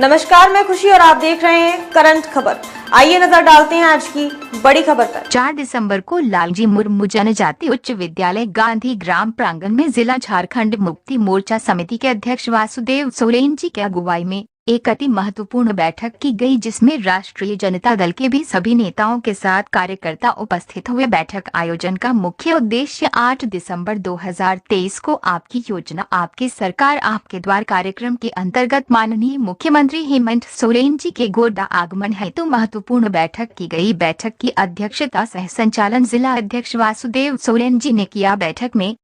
नमस्कार, मैं खुशी और आप देख रहे हैं करंट खबर। आइए नजर डालते हैं आज की बड़ी खबर पर। 4 दिसंबर को लालजी मुर्मू जनजाति उच्च विद्यालय गांधी ग्राम प्रांगण में जिला झारखंड मुक्ति मोर्चा समिति के अध्यक्ष वासुदेव सोरेन जी की अगुवाई में एक अति महत्वपूर्ण बैठक की गई, जिसमें राष्ट्रीय जनता दल के भी सभी नेताओं के साथ कार्यकर्ता उपस्थित हुए। बैठक आयोजन का मुख्य उद्देश्य 8 दिसंबर 2023 को आपकी योजना आपकी सरकार आपके द्वार कार्यक्रम के अंतर्गत माननीय मुख्यमंत्री हेमंत सोरेन जी के गोड्डा आगमन हेतु महत्वपूर्ण बैठक की गई। बैठक की अध्यक्षता सह संचालन जिला अध्यक्ष वासुदेव सोरेन जी ने किया। बैठक में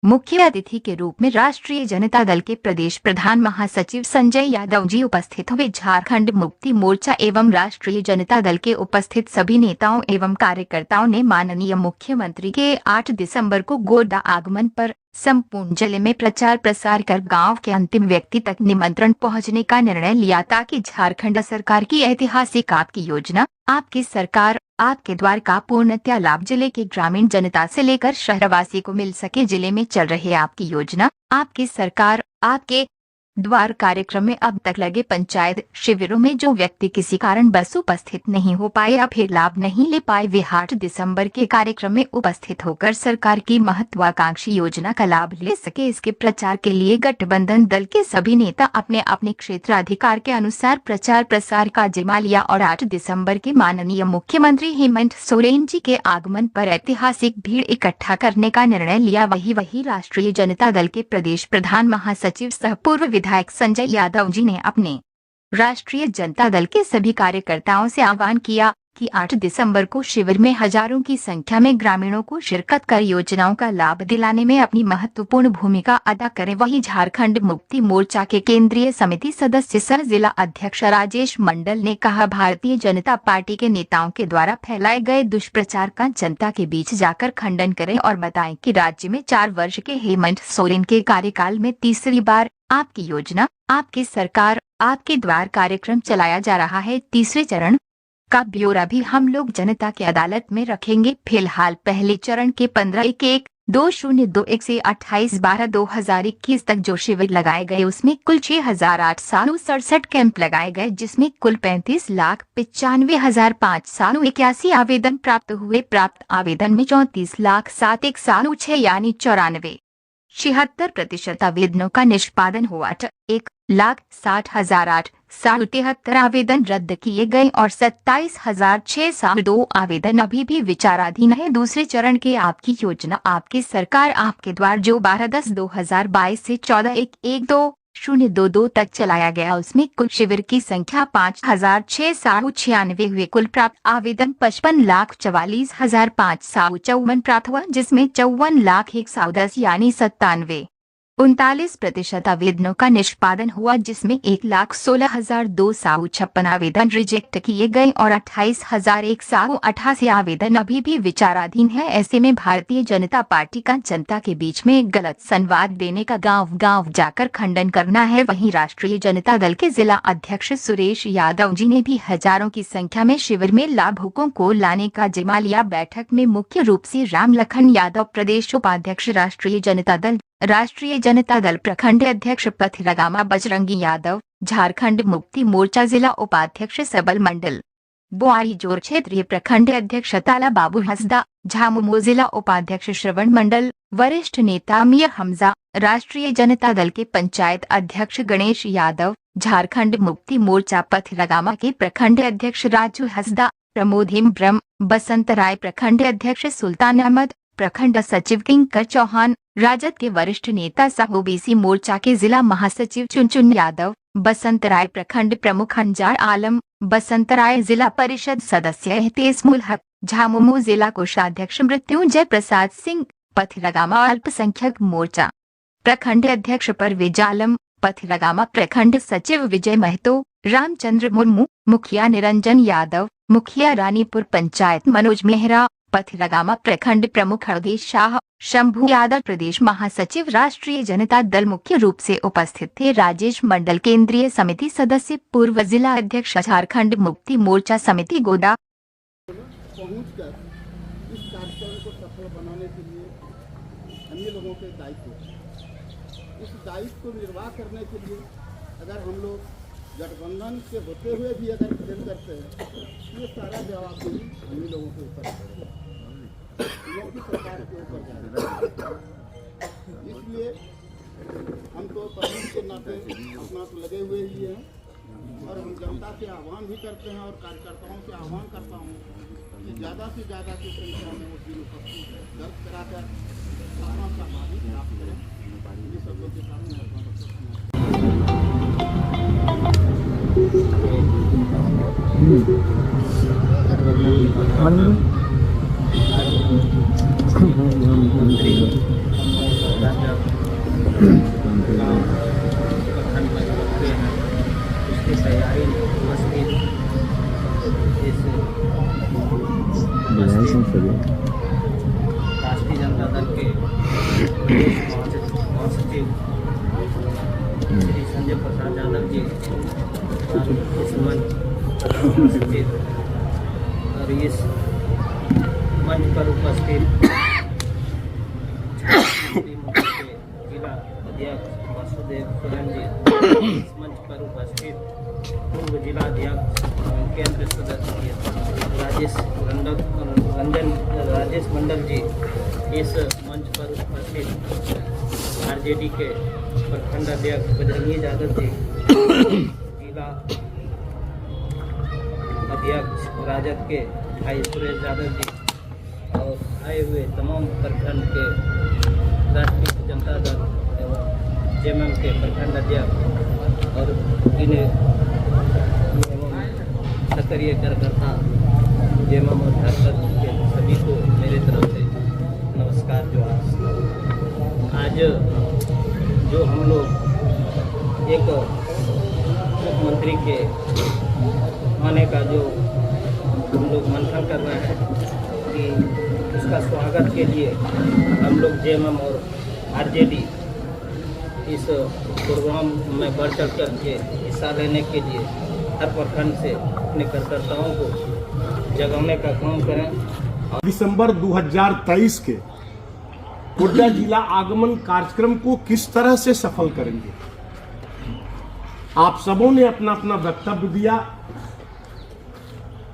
मुख्य अतिथि के रूप में राष्ट्रीय जनता दल के प्रदेश प्रधान महासचिव संजय यादव जी उपस्थित हुए। झारखंड मुक्ति मोर्चा एवं राष्ट्रीय जनता दल के उपस्थित सभी नेताओं एवं कार्यकर्ताओं ने माननीय मुख्यमंत्री के 8 दिसंबर को गोड्डा आगमन पर संपूर्ण जिले में प्रचार प्रसार कर गांव के अंतिम व्यक्ति तक निमंत्रण पहुंचने का निर्णय लिया, ताकि झारखंड सरकार की ऐतिहासिक आपकी योजना आपकी सरकार आपके द्वार का पूर्णतः लाभ जिले के ग्रामीण जनता से लेकर शहरवासी को मिल सके। जिले में चल रहे आपकी योजना आपकी सरकार आपके द्वार कार्यक्रम में अब तक लगे पंचायत शिविरों में जो व्यक्ति किसी कारण बस उपस्थित नहीं हो पाए या फिर लाभ नहीं ले पाए, वे 8 दिसंबर के कार्यक्रम में उपस्थित होकर सरकार की महत्वाकांक्षी योजना का लाभ ले सके। इसके प्रचार के लिए गठबंधन दल के सभी नेता अपने अपने क्षेत्राधिकार के अनुसार प्रचार प्रसार का जिम्मा लिया और 8 दिसंबर के माननीय मुख्यमंत्री हेमंत सोरेन जी के आगमन पर ऐतिहासिक भीड़ इकट्ठा करने का निर्णय लिया। वही राष्ट्रीय जनता दल के प्रदेश प्रधान महासचिव सह पूर्व विधायक संजय यादव जी ने अपने राष्ट्रीय जनता दल के सभी कार्यकर्ताओं से आह्वान किया कि 8 दिसंबर को शिविर में हजारों की संख्या में ग्रामीणों को शिरकत कर योजनाओं का लाभ दिलाने में अपनी महत्वपूर्ण भूमिका अदा करें। वहीं झारखंड मुक्ति मोर्चा के केंद्रीय समिति सदस्य सह जिला अध्यक्ष राजेश मंडल ने कहा, भारतीय जनता पार्टी के नेताओं के द्वारा फैलाए गए दुष्प्रचार का जनता के बीच जाकर खंडन करें और बताएं कि राज्य में 4 वर्ष के हेमंत सोरेन के कार्यकाल में तीसरी बार आपकी योजना आपकी सरकार आपके द्वार कार्यक्रम चलाया जा रहा है। तीसरे चरण का ब्यौरा भी हम लोग जनता की अदालत में रखेंगे। फिलहाल पहले चरण के 15/1/2021 से 28/12/2021 तक जो शिविर लगाए गए उसमें कुल 6,867 कैंप लगाए गए, जिसमें कुल 35,95,581 आवेदन प्राप्त हुए। प्राप्त आवेदन में 34,07,106 यानी 76% आवेदनों का निष्पादन हुआ। 1,60,873 आवेदन रद्द किए गए और 27,602 आवेदन अभी भी विचाराधीन है। दूसरे चरण के आपकी योजना आपकी सरकार आपके द्वार जो 12/10/2022 से 14/1/1/2022 तक चलाया गया, उसमें कुल शिविर की संख्या 5,696 हुए। कुल प्राप्त आवेदन 55,44,554 प्राप्त हुआ, जिसमें 54,110 यानी 39% आवेदनों का निष्पादन हुआ, जिसमें 1,16,256 आवेदन रिजेक्ट किए गए और 28,188 आवेदन अभी भी विचाराधीन है। ऐसे में भारतीय जनता पार्टी का जनता के बीच में गलत संवाद देने का गांव-गांव जाकर खंडन करना है। वहीं राष्ट्रीय जनता दल के जिला अध्यक्ष सुरेश यादव जी ने भी हजारों की संख्या में शिविर में लाभुकों को लाने का जिम्मा लिया। बैठक में मुख्य रूप से राम लखन यादव प्रदेश उपाध्यक्ष राष्ट्रीय जनता दल प्रखंड अध्यक्ष पथिरगामा बजरंगी यादव, झारखंड मुक्ति मोर्चा जिला उपाध्यक्ष सबल मंडल, बोआरी जोर क्षेत्रीय प्रखंड अध्यक्ष ताला बाबू हंसदा, झामुमो जिला उपाध्यक्ष श्रवण मंडल, वरिष्ठ नेता मिया हमजा, राष्ट्रीय जनता दल के पंचायत अध्यक्ष गणेश यादव, झारखंड मुक्ति मोर्चा पथिरगामा के प्रखंड अध्यक्ष राजू हंसदा, प्रमोद हेम्ब्रम, बसंत राय प्रखंड अध्यक्ष सुल्तान अहमद, प्रखंड सचिव किंकर चौहान, राजद के वरिष्ठ नेता सह ओबीसी मोर्चा के जिला महासचिव चुनचुन यादव, बसंत राय प्रखंड प्रमुख अंजार आलम, बसंत राय जिला परिषद सदस्य एहतेसमुल हक, झामुमो जिला कोषाध्यक्ष मृत्युंजय प्रसाद सिंह, पथिरगामा अल्पसंख्यक मोर्चा प्रखंड अध्यक्ष परवेज आलम, पथिरगामा प्रखंड सचिव विजय महतो, रामचंद्र मुर्मू, मुखिया निरंजन यादव, मुखिया रानीपुर पंचायत मनोज मेहरा, पथिरगामा प्रखंड प्रमुख हरदेश शाह, शंभू यादव प्रदेश महासचिव राष्ट्रीय जनता दल मुख्य रूप से उपस्थित थे। राजेश मंडल केंद्रीय समिति सदस्य पूर्व जिला अध्यक्ष झारखंड मुक्ति मोर्चा समिति गोदा पहुंचकर इस कार्यक्रम को सफल बनाने के लिए अन्य लोगों के दायित्व निर्वाह करने के लिए अगर हम लोग गठबंधन से होते हुए भी अगर खेल करते हैं ये सारा जवाब भी हम ही लोगों के ऊपर है, योगी सरकार के ऊपर है। इसलिए हम तो प्रमुख के नाते अपना तो लगे हुए ही हैं और हम जनता से आह्वान भी करते हैं और कार्यकर्ताओं से आह्वान करता हूँ कि ज़्यादा से ज़्यादा की संख्या में उस दिन उपस्थित दर्ज कराकर अपना सामाजिक प्राप्त करें। ये सब लोग के सामने अपना उसकी तैयारी मस्जिद राष्ट्रीय जनता दल के महासचिव श्री संजय प्रसाद यादव जी इस मंच उपस्थित और इस मंच पर उपस्थित जिला अध्यक्ष वासुदेव सोरेन जी, इस मंच पर उपस्थित पूर्व जिलाध्यक्ष केंद्र सदस्य राजेश मंडल जी, इस मंच पर उपस्थित आरजेडी के प्रखंड अध्यक्ष बजरंगी यादव जी, जिला अध्यक्ष राजद के भाई सुरेश यादव जी और आए हुए तमाम प्रखंड के राष्ट्रीय जनता दल एवं जेएमएम के प्रखंड अध्यक्ष और इन्हें सक्रिय कार्यकर्ता जेएमएम और झारखंड के सभी को मेरे तरफ से नमस्कार। आज जो हम लोग एक मुख्यमंत्री के आने का जो हम लोग मंथन कर रहे हैं कि उसका स्वागत के लिए हम लोग जेएमएम और आरजेडी इस प्रोग्राम में बढ़ चढ़ करके हिस्सा लेने के लिए हर प्रखंड से अपने कार्यकर्ताओं को जगाने का काम करें। दिसंबर 2023 के गोड्डा जिला आगमन कार्यक्रम को किस तरह से सफल करेंगे। आप सबों ने अपना अपना वक्तव्य दिया।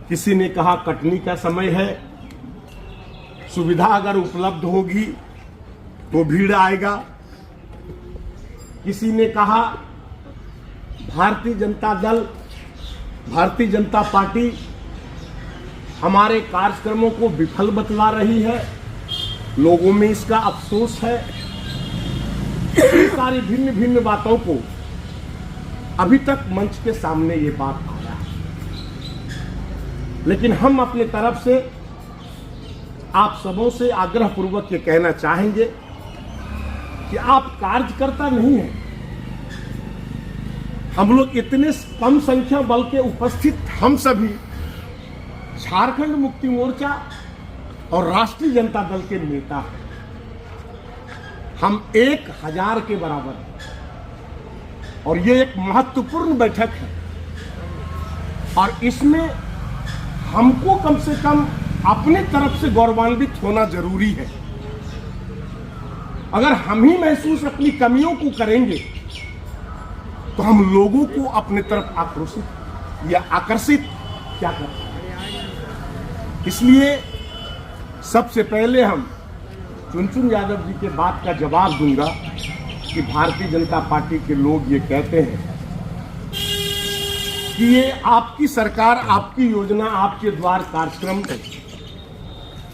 किसी ने कहा कटनी का समय है, सुविधा अगर उपलब्ध होगी तो भीड़ आएगा। किसी ने कहा भारतीय जनता पार्टी हमारे कार्यक्रमों को विफल बतला रही है, लोगों में इसका अफसोस है। ये सारी भिन्न भिन्न बातों को अभी तक मंच के सामने ये बात आया है, लेकिन हम अपने तरफ से आप सबों से आग्रह पूर्वक ये कहना चाहेंगे कि आप कार्यकर्ता नहीं हैं। हम लोग इतने कम संख्या बल के उपस्थित हम सभी झारखंड मुक्ति मोर्चा और राष्ट्रीय जनता दल के नेता हैं। हम 1000 के बराबर हैं और ये एक महत्वपूर्ण बैठक है और इसमें हमको कम से कम अपने तरफ से गौरवान्वित होना जरूरी है। अगर हम ही महसूस अपनी कमियों को करेंगे तो हम लोगों को अपने तरफ आक्रोशित या आकर्षित क्या कर पाएंगे। इसलिए सबसे पहले हम चुनचुन यादव जी के बात का जवाब दूंगा कि भारतीय जनता पार्टी के लोग ये कहते हैं कि ये आपकी सरकार, आपकी योजना, आपके द्वार कार्यक्रम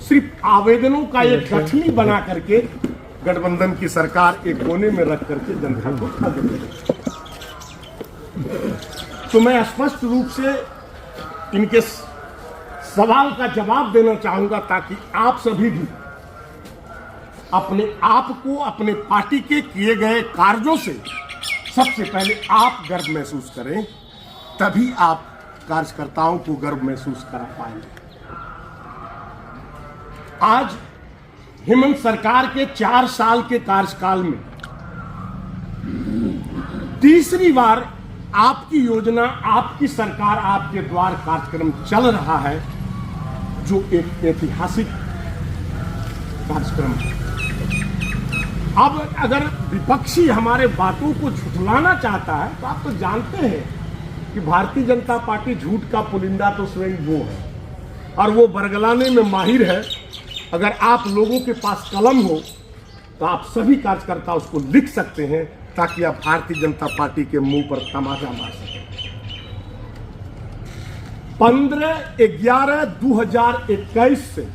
सिर्फ आवेदनों का एक गठनी बना करके गठबंधन की सरकार एक कोने में रख करके जनता को ठग रही है। तो मैं स्पष्ट रूप से इनके सवाल का जवाब देना चाहूंगा ताकि आप सभी भी अपने आप को अपने पार्टी के किए गए कार्यों से सबसे पहले आप गर्व महसूस करें, तभी आप कार्यकर्ताओं को गर्व महसूस करा पाएंगे। आज हेमंत सरकार के 4 साल के कार्यकाल में तीसरी बार आपकी योजना, आपकी सरकार, आपके द्वार कार्यक्रम चल रहा है, जो एक ऐतिहासिक कार्यक्रम है। अब अगर विपक्षी हमारे बातों को झुठलाना चाहता है तो आप तो जानते हैं कि भारतीय जनता पार्टी झूठ का पुलिंदा तो स्वयं वो है और वो बरगलाने में माहिर है। अगर आप लोगों के पास कलम हो तो आप सभी कार्यकर्ता उसको लिख सकते हैं ताकि आप भारतीय जनता पार्टी के मुंह पर तमाचा मार सकें। 15/11/2021 से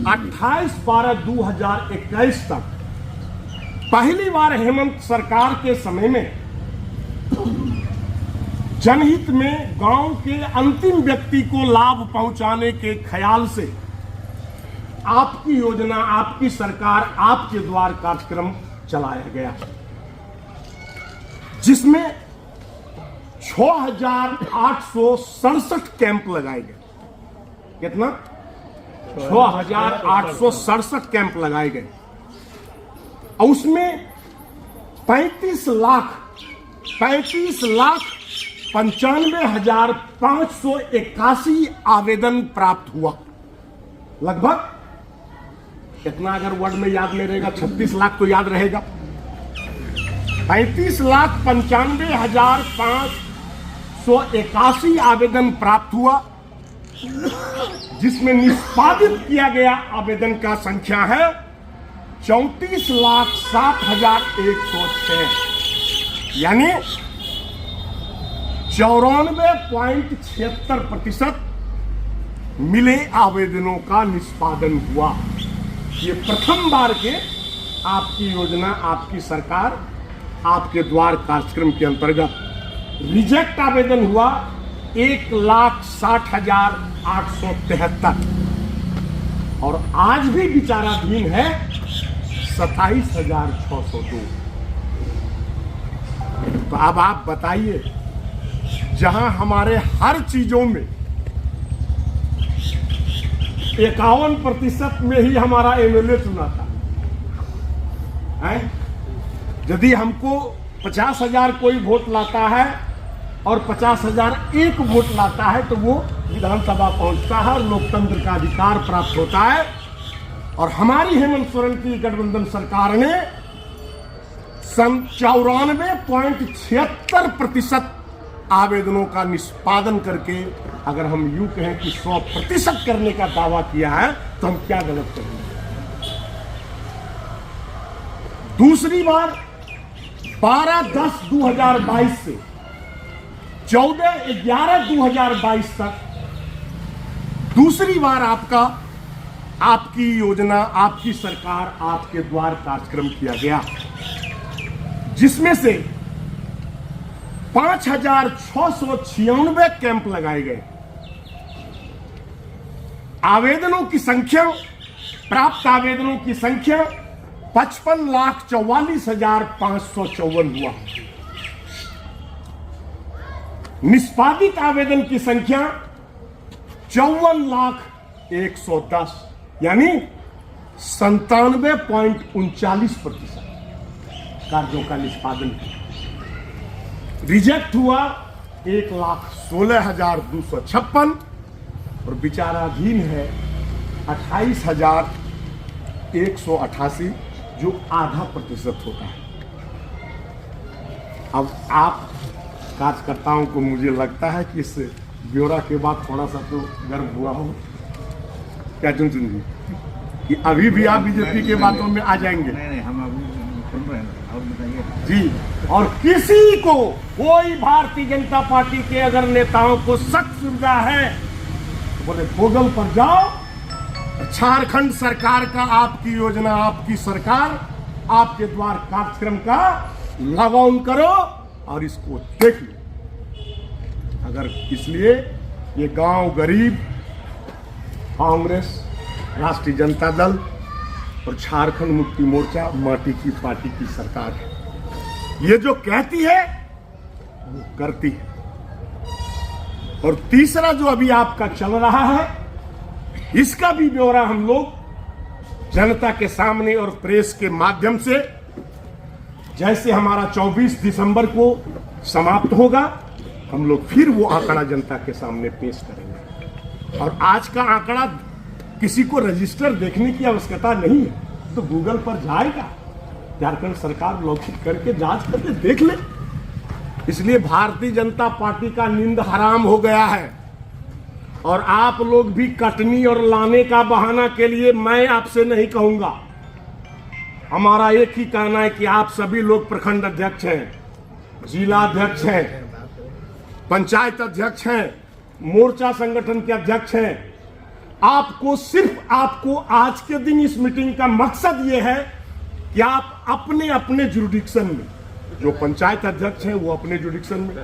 28/12/2021 तक पहली बार हेमंत सरकार के समय में जनहित में गांव के अंतिम व्यक्ति को लाभ पहुंचाने के ख्याल से आपकी योजना, आपकी सरकार, आपके द्वार कार्यक्रम चलाया गया, जिसमें 6,867 कैंप लगाए गए। कितना? 6,867 कैंप लगाए गए और उसमें 35,95,581 आवेदन प्राप्त हुआ। लगभग इतना अगर वर्ड में याद नहीं रहेगा, 36 लाख तो याद रहेगा। 35,95,581 आवेदन प्राप्त हुआ, जिसमें निष्पादित किया गया आवेदन का संख्या है 34,07,106, यानी 94.76% मिले आवेदनों का निष्पादन हुआ। ये प्रथम बार के आपकी योजना, आपकी सरकार, आपके द्वार कार्यक्रम के अंतर्गत रिजेक्ट आवेदन हुआ 1,60,873 और आज भी विचाराधीन है 27,602। तो अब आप बताइए, जहां हमारे हर चीजों में 51% में ही हमारा एमएलए चुना था, यदि हमको 50,000 कोई वोट लाता है और 50,000 एक वोट लाता है तो वो विधानसभा पहुंचता है और लोकतंत्र का अधिकार प्राप्त होता है। और हमारी हेमंत सोरेन की गठबंधन सरकार ने 94.76% आवेदनों का निष्पादन करके, अगर हम यूं कहें कि 100% करने का दावा किया है तो हम क्या गलत करेंगे। दूसरी बार 12/10/2022 से 14/11/2022 तक दूसरी बार आपकी योजना, आपकी सरकार, आपके द्वार कार्यक्रम किया गया, जिसमें से 5,696 कैंप लगाए गए। आवेदनों की संख्या, प्राप्त आवेदनों की संख्या 55,44,554 हुआ। निष्पादित आवेदन की संख्या 54,01,10, यानी 97.39% कार्यों का निष्पादन किया। रिजेक्ट हुआ 1,16,256 और विचाराधीन है 28,188, जो आधा प्रतिशत होता है। अब आप कार्यकर्ताओं को, मुझे लगता है कि इस ब्यौरा के बाद थोड़ा सा तो गर्व हुआ हो, क्या चुन जी कि अभी भी आप बीजेपी के बातों में आ जाएंगे? नहीं, हम अभी सुन रहे हैं, और बताइए जी। और किसी को, कोई भारतीय जनता पार्टी के अगर नेताओं को सख्त सुविधा है तो बोले गूगल पर जाओ, झारखंड सरकार का, आपकी योजना, आपकी सरकार, आपके द्वार कार्यक्रम का लॉग ऑन करो और इसको देख लो। अगर इसलिए ये गांव गरीब, कांग्रेस, राष्ट्रीय जनता दल और झारखंड मुक्ति मोर्चा माटी की पार्टी की सरकार है। ये जो कहती है वो करती है। और तीसरा जो अभी आपका चल रहा है, इसका भी ब्यौरा हम लोग जनता के सामने और प्रेस के माध्यम से, जैसे हमारा 24 दिसंबर को समाप्त होगा, हम लोग फिर वो आंकड़ा जनता के सामने पेश करेंगे। और आज का आंकड़ा किसी को रजिस्टर देखने की आवश्यकता नहीं है, तो गूगल पर जाएगा, झारखंड सरकार लौकिक करके जांच करके देख ले। इसलिए भारतीय जनता पार्टी का नींद हराम हो गया है। और आप लोग भी कटनी और लाने का बहाना के लिए मैं आपसे नहीं कहूंगा। हमारा एक ही कहना है कि आप सभी लोग प्रखंड अध्यक्ष हैं, जिला अध्यक्ष हैं, पंचायत अध्यक्ष हैं, मोर्चा संगठन के अध्यक्ष हैं। आपको आज के दिन इस मीटिंग का मकसद यह है कि आप अपने अपने जुरिडिक्शन में, जो पंचायत अध्यक्ष हैं वो अपने जुरिडिक्शन में,